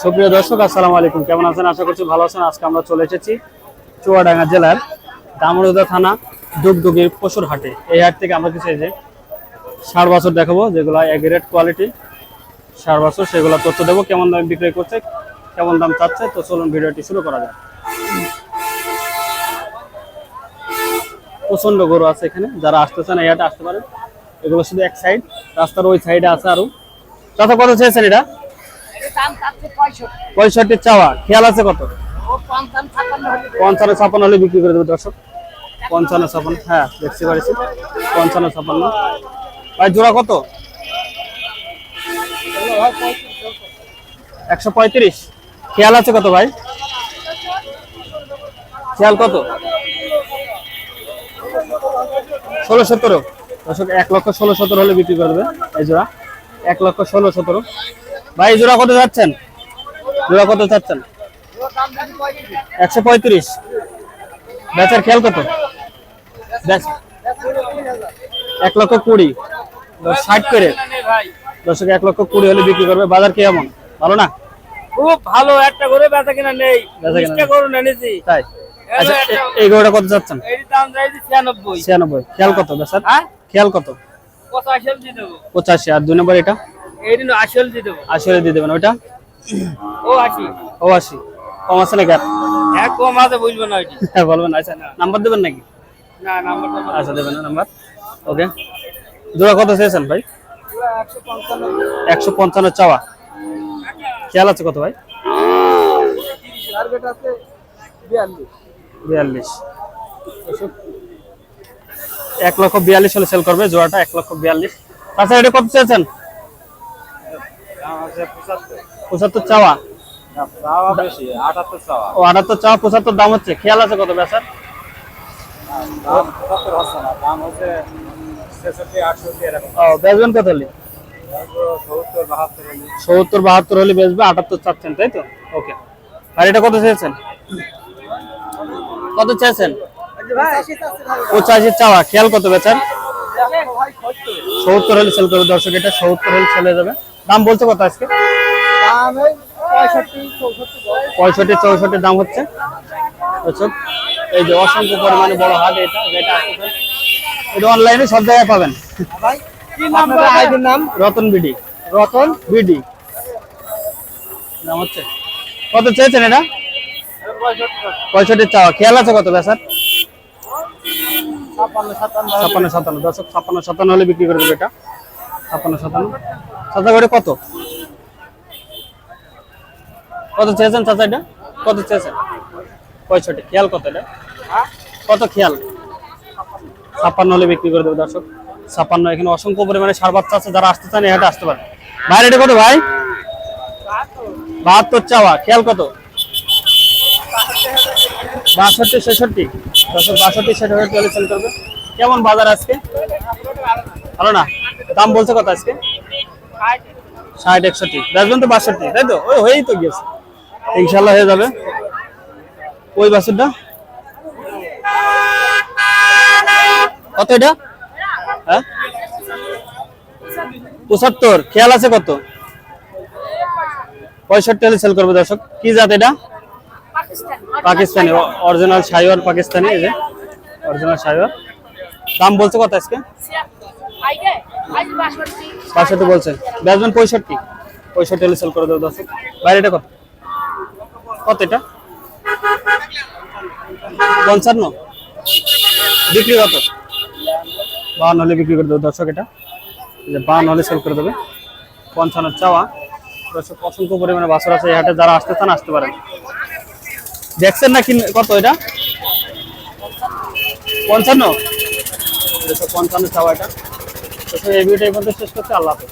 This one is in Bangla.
সুপ্রিয় দর্শক, আসসালামু আলাইকুম। কেমন আছেন? আশা করছি ভালো আছেন। আজকে আমরা চলে এসেছি চুয়াডাঙ্গা জেলার দামোদর থানা ডুগডুগি পশুর হাটে। এই হাট থেকে আমরা কিছু এই যে ষাঁড় বাছুর দেখাবো, যেগুলো এগ্রেড কোয়ালিটি ষাঁড় বাছুর, সেগুলো তথ্য দেবো। কেমন দামে বিক্রয় করছে, কেমন দাম চাচ্ছে, তো চলুন ভিডিওটি শুরু করা যায়। প্রচন্ড গরু আছে এখানে, যারা আসতে চান এই হাটে আসতে পারেন। এগুলো শুধু এক সাইড, রাস্তার ওই সাইডে আছে আরো। কত কত চেয়েছেন এটা? 65 চাওয়া, খেয়াল আছে কত? 55-56 হলে বিক্রি করে দেবে দর্শক। 55-56, হ্যাঁ দেখতে পাচ্ছি 55-56। ভাই জোড়া কত? 135। খেয়াল আছে কত ভাই? খেয়াল কত? 16-17 দর্শক। 1,16,17 হলে বিক্রি করবে এই জোড়া। 1,16,17। ভাই জোড়া কত যাচ্ছেন? জোড়া কত চাচ্ছেন? 135। বেচার খেয়াল কত? 1,20,000। 60 করে দর্শক। 1,20,000 হলে বিক্রি করবে। বাজার কি এমন ভালো না? খুব ভালো। একটা করে বেচা কিনা নেই, গরু নিয়েছি তাই। আচ্ছা, এই গরুটা কত যাচ্ছেন? এর দাম চাইছি 96। 96। খেয়াল কত বেচার? খেয়াল কত? 85 দিয়ে দেবো। 85। আর 2 নম্বর এটা? এই দিন 80 দিয়ে দেবো। 80 দিয়ে দেবেন। ওইটা ও 80। ও 80। কম আছে নাকি? এক কম আছে, বুঝবো না ওইটি। হ্যাঁ বলবেন। আচ্ছা, নাম্বার দেবেন নাকি? না, নাম্বারটা আচ্ছা দেবেন না নাম্বার। ওকে। জোড়া কত চেয়েছেন ভাই? 155 চাওয়া। খেয়াল আছে কত ভাই? 42। 1,42,000 হলে সেল করবে জোড়াটা। 1,42,000। আচ্ছা, এটা কত চেয়েছেন? 75 চাওয়া। বেশি 78 চাওয়া। ও 78 চাওয়া, 75 দাম হচ্ছে। খেয়াল আছে কত বেচার? দাম 70 হচ্ছে না, দাম হচ্ছে 66 68 এরকম। ও বেচবেন কত হলে? 70 72 70-72 হলে বেচবে। 78 চাচ্ছেন, তাই তো? ওকে। আর এটা কত চেয়েছেন? কত চেয়েছেন? 85 চাওয়া। খেয়াল কত বেচার? 70 হলে সেল করবে দর্শক। এটা 70 হলে চলে যাবে। দাম বলছে কত আজকে? 65-64 দাম হচ্ছে দর্শক। এই যে অসংখ্য পরিমাণে বড় হাট এটা, যেটা এটা অনলাইনে সব জায়গায় পাবেন। নাম রতন বিডি। রতন বিডি দাম হচ্ছে। কত চেয়েছেন এটা? 65 চাওয়া। খেয়াল আছে কত বেচার? 56-57 দর্শক। 56-57 হলে বিক্রি করে দেবে এটা। 56-57। চাচা করে কত কত চেয়েছেন চাচা? এটা কত চেয়েছেন? 65। খেয়াল কত এটা? কত খেয়াল? 56 হলে বিক্রি করে দেবে দর্শক। 56। এখানে অসংখ্য পরিমাণে ষাঁড় বাচ্চা আছে, যারা আসতে চান এই হাটে আসতে পারেন। ভাই এটা কত ভাই? 72 চাওয়া। খেয়াল কত? 62-66 দর্শক। 62-66 হলে সেল করবে। কেমন বাজার আজকে? ভালো না। দাম বলছে কত আজকে? 60-61। বেচবেন তো 62, তাই তো? ওই হয়েই তো গেছে, ইনশাল্লাহ হয়ে যাবে। ওই বাছুরটা কত? এটা হ্যাঁ 75। খেয়াল আছে কত? 65 হলে সেল করবে দর্শক। কি জাত এটা? পাকিস্তানি। অরিজিনাল শাহিওয়াল পাকিস্তানি। এই যে অরিজিনাল শাহিওয়াল। দাম বলছে কত আজকে? 65 বলছে। বেচবেন 65 হলে সেল করে দেবে দর্শক। বাইরেটা কত? কত এটা? 55। বিক্রি কত? 52 হলে বিক্রি করে দেবে দর্শক। এটা 52 হলে সেল করে দেবে। 55 চাওয়া দর্শক। অসংখ্য পরিমাণে বাছুর আছে এই হাটে, যারা আসতে চান আসতে পারেন। দেখছেন না কত এটা? 55। 55 চাওয়া এটা। এই ভিডিওটা এই পর্যন্ত শেষ করছি। আল্লাহ হাফেজ।